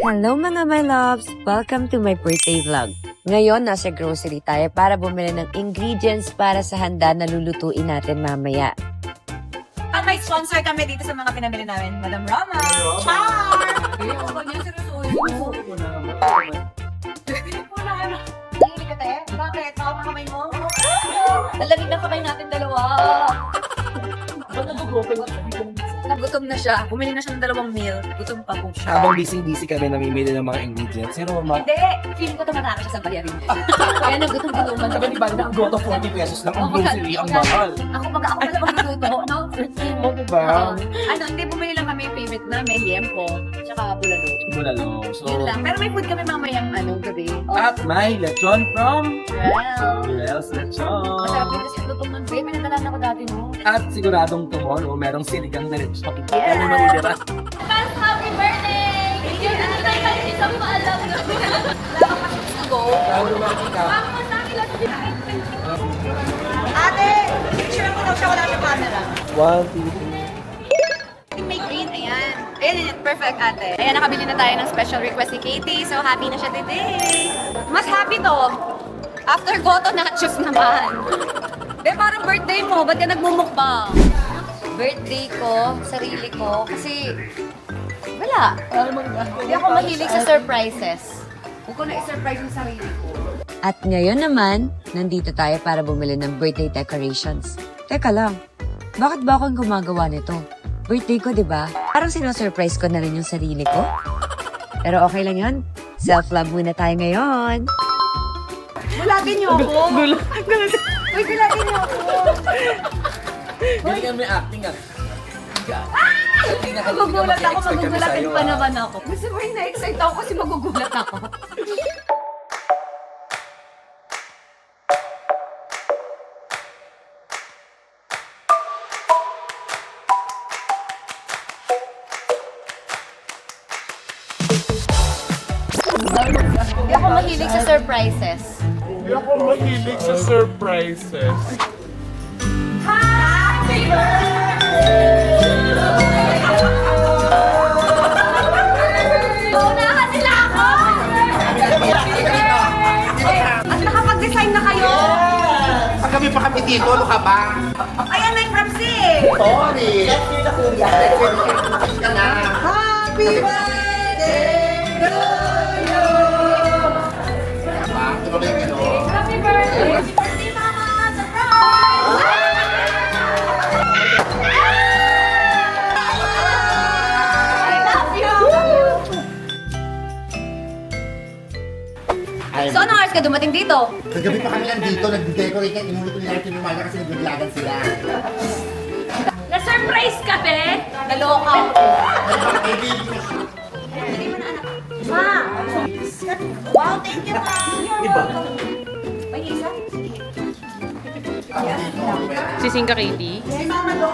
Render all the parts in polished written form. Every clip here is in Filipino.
Hello mga my loves! Welcome to my birthday vlog. Ngayon, nasa grocery tayo para bumili ng ingredients para sa handa na lulutuin natin mamaya. May sponsor kami dito sa mga pinamili namin, Madam Rama. Char! Huwag niyo seryosohin. Hindi ka te? Bakit? Baka mga kamay mo? Nalamig na kamay natin dalawa. Nagutom na siya. Bumili na siya ng 2 meal. Gutom pa po siya. Habang busy-busy kami namimili ng mga ingredients. Pero Hindi! Feeling ko tumatara siya sa bayarin. Kaya nagutom-gutuman. Sabi di ba na ang goto 40 pesos lang ang grocery ang mahal. Ako pala magluto, no? O diba? Hindi, bumili lang kami yung favorite na may liempo, tsaka bulalo. Bulalo. So, Yun lang. Pero may food kami mamayang gabi. at may lechon from Well, Yes, lechon. masarap din kasi lutong ng babe. Pinadalan ako dati, no? At siguradong tomorrow, merong sinigang na lechon. Pakikita Yeah. mo na nilira. Mas happy birthday! Thank you! Ano tayo kasi isang paalam na. Wala ka pa to go. Lalo makika. Ako sa akin lang Ate! Picture ko daw siya, wala siya camera. 1, 2, 3. May green, ayan. Ayan, perfect ate. Ayan, nakabili na tayo ng special request ni Katie. So, happy na siya today. Mas happy to. After goto nachos naman. Parang birthday mo, ba't ka nagmumukbang? Birthday ko, sarili ko, kasi wala. Hindi ako mahilig sa surprises. Huwag ko na i-surprise yung sarili ko. At ngayon naman, nandito tayo para bumili ng birthday decorations. Teka lang, bakit ba akong gumagawa nito? Birthday ko, di ba? Parang sino-surprise ko na rin yung sarili ko. Pero okay lang yun. Self-love muna tayo ngayon. Gulatin niyo ako. Uy, gulatin niyo ako. Hindi kami acting ah. Magugulat ako, magugulatin pa naman ako. Gusto mo rin na-excite ako kasi magugulat ako. Hindi ako mahilig sa surprises. Hindi ako mahilig sa surprises. Unahan nila ako! At nakapag-design na kayo? Pagkami pa kami dito, ano ka ba? Ayan na yung props Sorry! Let's see the kuya. Let's ka na. Happy birthday to you! Diba? Ito ba yung ano? Happy birthday! Happy birthday, Mama! Surprise! I love you! Ay, So, anong oras ka dumating dito? kagabi pa kami nandito, nag-decorate na inulit nila yung tinumala kasi nagbibilagan sila. Na-surprise ka, be? Naloka ako. Ma! Wow, thank you, Ma! Iba. May isa? Sising ka, Katie? Si Mama do.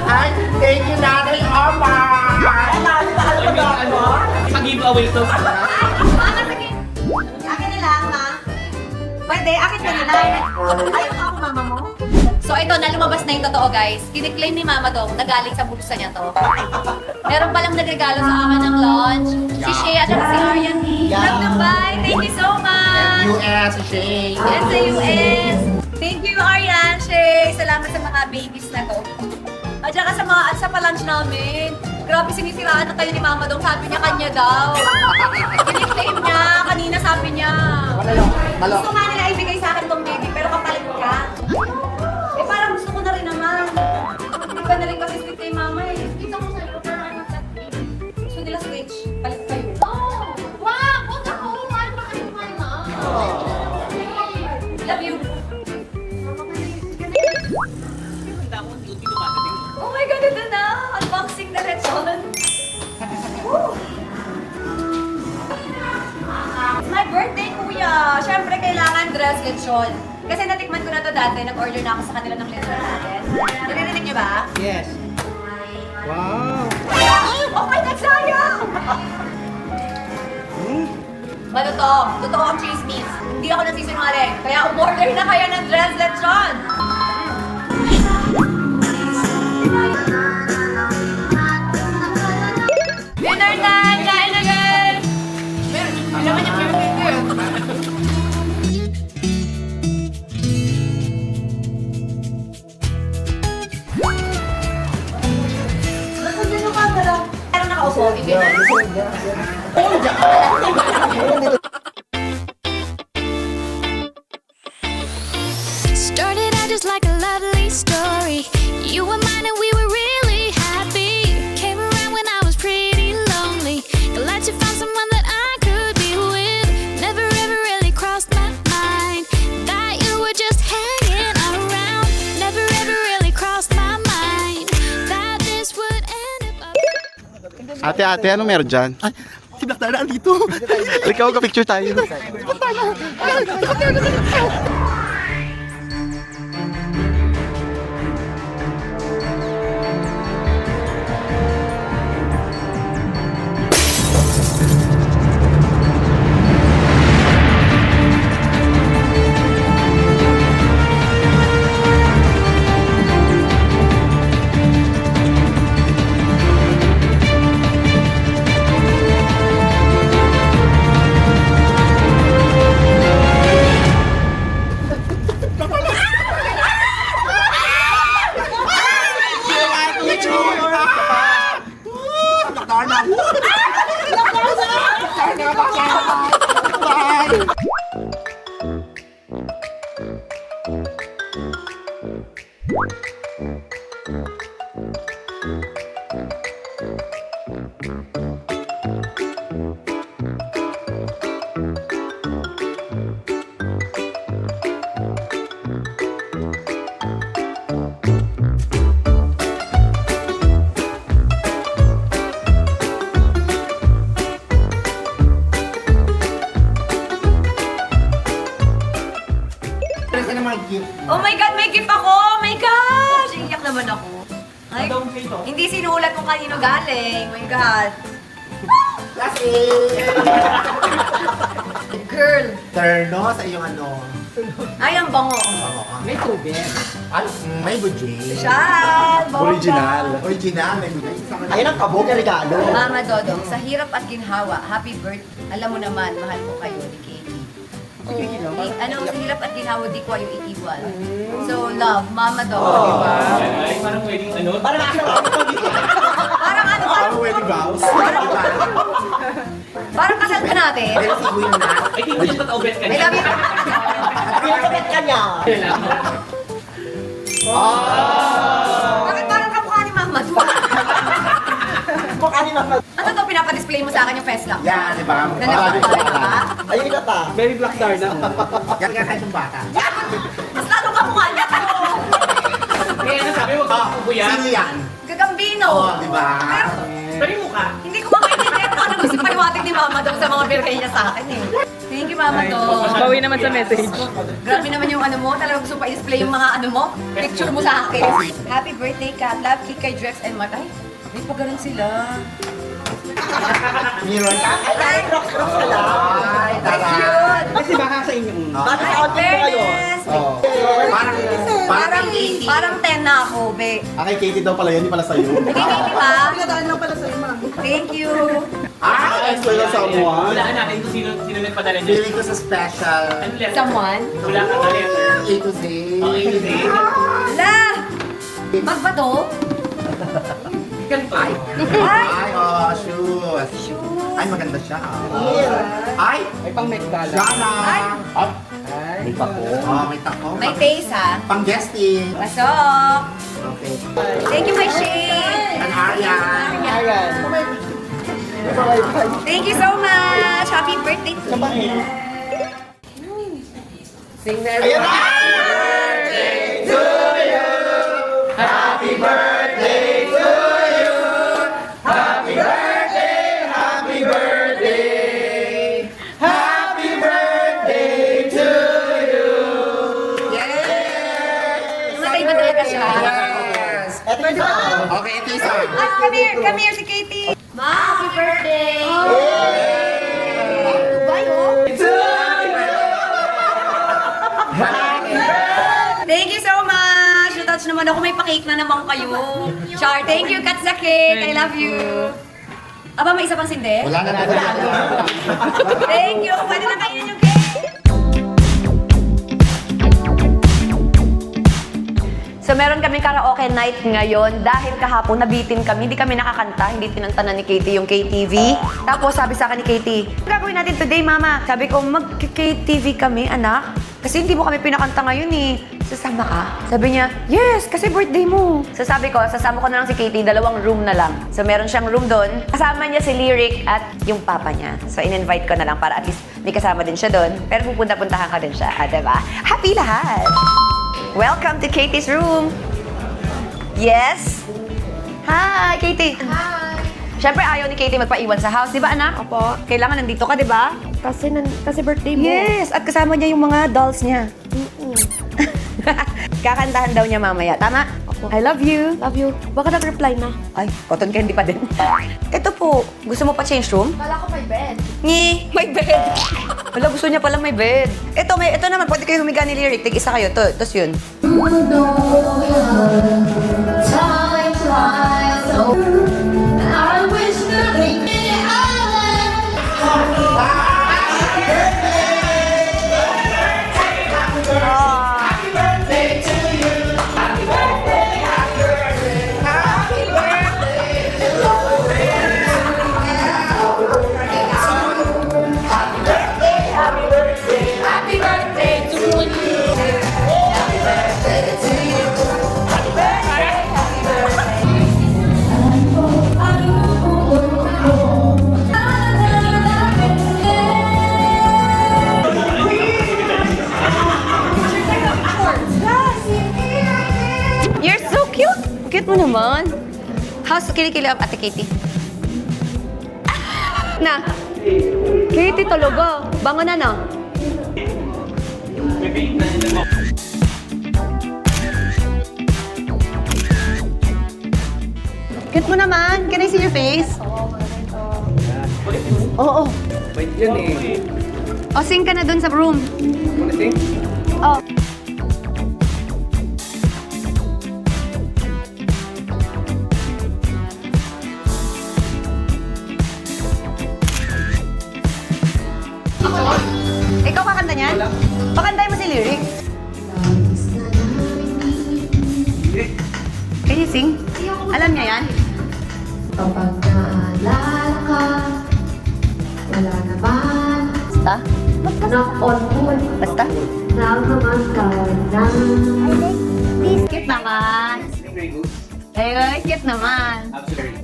Ay, thank you, Nanay Omar! Pag-giveaway to. Mama, sige. Akin na lang, Ma. Pwede, akin ka nila. Ayaw ako, Mama mo. So ito, na lumabas na yung totoo guys. Kiniklaim ni Mama Dong na galing sa bulsa niya to. Meron palang nagregalo sa akin ng lunch. Si Shea at si Arian. Love na bye. Thank you so much. US, Shay. Yan sa US. Thank you, Arian, Shay. Salamat sa mga babies na to. At saka sa mga sa pa-lunch namin. Grabe, sinisiraan na kayo ni Mama Dong. Sabi niya kanya daw. Kiniklaim niya. Kanina sabi niya. Malo. Gusto nga nila ibigay sa akin tong baby, pero kapalit ka. Eh, parang gusto ko na rin naman. Hindi ka na rin kasi sweet kay Mama eh. Dito ko sa'yo, pero ano sa Gusto nila switch. Palit kayo. Oh! Wow! Huwag ako! Mahal pa kayo, Mama! Love you. Oh my God, ito na! Unboxing na lechon. Woo! It's my birthday, kuya. Siyempre, kailangan dress lechon. Kasi natikman ko na to dati. Nag-order na ako sa kanila ng lechon natin. Naririnig niyo ba? Yes. Wow! Oh my God, sayang! Ano to? Totoo ang chismis. Hindi ako nagsisinungaling. Kaya umorder na kayo ng dress lechon. Pero nakaupo. Started out just like a lovely story. You were mine and we were really happy. Came around when I was pretty lonely. Glad you found someone that I could be with. Never ever really crossed my mind that you were just hanging around. Never ever really crossed my mind that this would end up. Ate, ano meron dyan? Ay, si Black Dara andito. Ikaw, ka-picture tayo. Oh my God, may gift ako! Oh my gosh! Iiyak naman ako. Ay, hindi sinulat kung kanino galing. Oh my God. Girl. Terno sa iyong ano. Ay, ang bango. May tubig. Ay, may budget. Siya! Original, may budget. Ayun ang kabog na regalo. Mama Dodong, sa hirap at ginhawa, happy birthday. Alam mo naman, mahal ko kayo ni Katie. Ano, sa hirap at ginhawa, di ko yung iiwan. So, love, Mama Dodong, di ba? Ay, parang wedding ano? Parang ano, parang wedding vows. parang kasal ka natin. Pero si Will na. I think we should obet ka I love you. Bakit parang kamukha ni Mama Dodong? Ano to, pinapadisplay mo sa akin yung face lock? Yan, di ba? Na nagpapalala ka? Ayun ka ta. Very Black Darna. Yan nga kahit yung bata. Mas lalo kamukha niya. Kaya ano sabi mo, kuya? Sino yan? Gagambino. Oo, di ba? Pero yung mukha. Hindi ko makaintindihan kung ano gusto paliwatig ni Mama Dong sa mga birthday niya sa akin eh. Thank you, Mama Dong. Bawi naman sa message. Grabe naman yung ano mo. Talagang gusto pa-display yung mga ano mo. Picture mo sa akin. Happy birthday, Kat. Love, Kikay, Drex, and Mat. Ay, may pa ganun sila. Mirror ka? Ay, rocks ka lang. Ay, cute. Kasi baka sa inyo. Ay, fairness. Parang Parang 10 na ako, be. Kay Katie daw pala yun, hindi pala sa'yo. Nagiging ba? Pinadaan lang pala sa'yo, ma'am. Thank you. Thanks for your someone. Hulaan natin kung sino nagpadala niya. Feeling ko sa special Ano letter? Someone? Wala ka na letter. A to Z. Okay, kasi. Ala! Magba to? Ganito. Ay! Ay, oh, shoes. Shoes! Ay, maganda siya. Ay, May pang McDala. Jana. Ay! May pako. Oh, may tako. May taste, ha? Pang guesting. Pasok! Okay. Thank you, my shade! An Arian. Thank you so much! Happy birthday to you! Sing na everyone. Matay ba talaga siya? Yes. Okay, ito isa. Ah, come here si Katie! Ma, happy birthday! Bye, oh! Thank you so much! Natouch naman ako. May pa-cake na naman kayo. Char, thank you, Katsakit! I love you! Aba, may isa pang sinde? Wala na. Thank you! Pwede na kainin yung cake! So meron kami karaoke night ngayon dahil kahapon nabitin kami, hindi kami nakakanta, hindi tinantanan ni Katie yung KTV. Tapos sabi sa akin ni Katie, "Ano gagawin natin today, Mama?" Sabi ko, mag-KTV kami, anak. Kasi hindi mo kami pinakanta ngayon eh. Sasama ka? Sabi niya, yes, kasi birthday mo. So sabi ko, sasama ko na lang si Katie, 2 room na lang. So meron siyang room doon. Kasama niya si Lyric at yung papa niya. So in-invite ko na lang para at least may kasama din siya doon. Pero pupunta-puntahan ka din siya, diba? Happy lahat! Welcome to Katie's room. Yes? Hi, Katie. Hi. Siyempre, ayaw ni Katie magpaiwan sa house, di ba, anak? Opo. Kailangan nandito ka, di ba? Kasi birthday mo. Yes, at kasama niya yung mga dolls niya. Kakantahan daw niya mamaya. Tama? Opo. I love you. Love you. Baka nag-reply na. Ay, cotton candy pa din. Ito po, gusto mo pa change room? Wala ko may bed. Ngi, may bed. Wala, gusto niya palang may bed. Ito naman, pwede kayo humiga ni Lyric. Tig-isa kayo. Tapos yun. You're so cute! Cute mo naman. How's kilikili of Ate Katie? Na! Katie talaga. Bango na na. Cute mo naman. Can I see your face? Oo. Wait yun eh. O, sing ka na dun sa room. Wanna sing? Oh. Ikaw kakanta niyan? Pakantayin mo si Lyric. Can you sing? Alam niya yan? Kapag naalala ka, wala naman. Basta? Knock on wood, Basta? nakaman ka na. Cute naman. Very good. Ay, cute naman. Absolutely.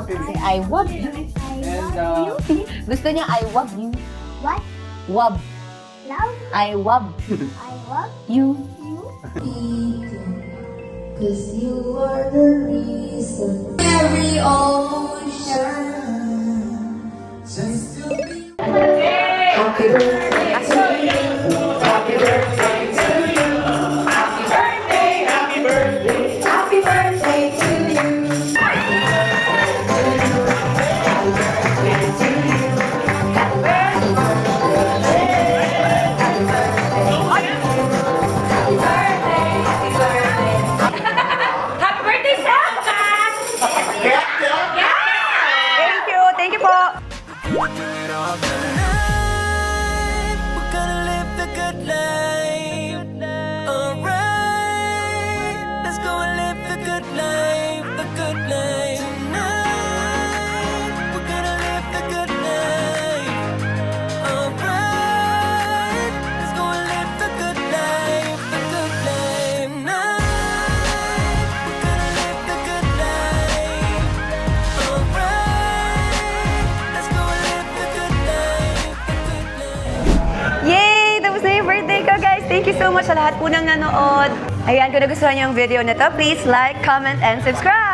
Say, I love you. And Gusto niya, I love you. What? Wab. Love? I love I love you. Cause you are the reason. Every ocean. Just to be. Happy birthday to you. Happy birthday to you. Happy birthday, happy birthday. Happy birthday to you. Happy birthday, Santa! Thank you. Thank you po. Yay! Tapos na yung birthday ko, guys. Thank you so much sa lahat po ng nanood. Ayan, kung nagustuhan niyo yung video na to, please like, comment, and subscribe!